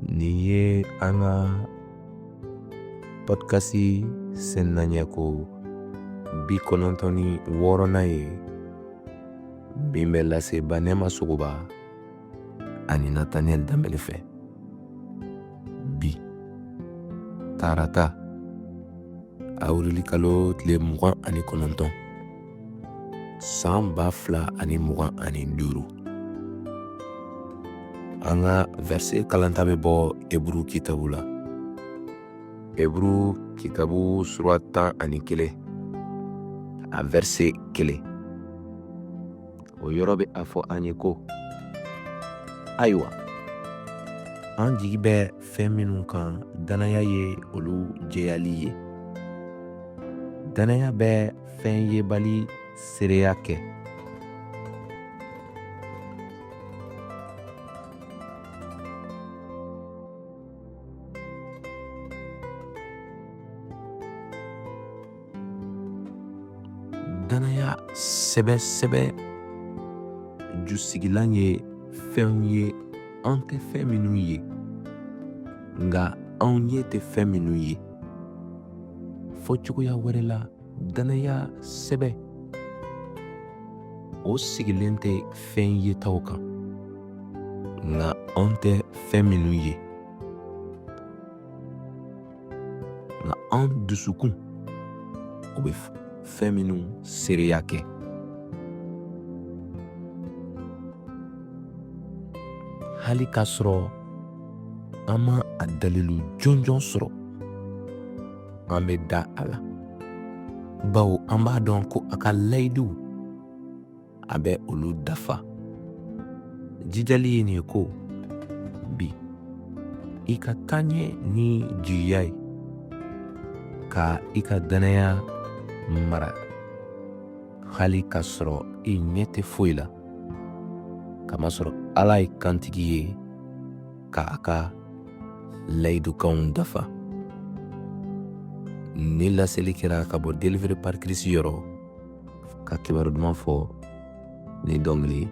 Nin ye an ka podcast sɛnɛnɛko 96 ye min bɛ lase Banɛma Sogoba ani Nathaniel Dambele fɛ. Bi tarata awirili kalo tile 29 san 2025. An ka verset kalanta bɛ bɔ Eburu kitabu la. Eburu kitabu sura 11 a verset 1. O yɔrɔ bɛ a fɔ an ye ko ayiwa an jigi bɛ fɛn minnu kan danaya ye olu jɛyali ye. Danaya bɛ fɛn yebali seereya kɛ. Danaya sɛbɛ jusigilan ye fɛnw ye an tɛ fɛn minnu ye nka anw ɲɛ tɛ fɛn minnu ye. Fɔ cogoya wɛrɛ la, danaya sɛbɛ o sigilen tɛ fɛn yetaw kan nka anw tɛ fɛn minnu ye, nka an dusukun o bɛ fɛn minnu seereya kɛ. Hali k'a sɔrɔ an ma a dalilu jɔnjɔn sɔrɔ, an bɛ da a la, bawo an b'a dɔn ko a ka layiduw a bɛ olu dafa. Jijali ye nin ye ko bi i ka taa ɲɛ ni jigiya ye ka i ka danaya mara hali k'a sɔrɔ i ɲɛ tɛ foyi la, kamasɔrɔ Ala ye kantigi ye k'a ka layidukanw dafa. Ni laseli kɛra ka bɔ Delivery par Christ yɔrɔ ka kibaru duman fɔ ni dɔnkili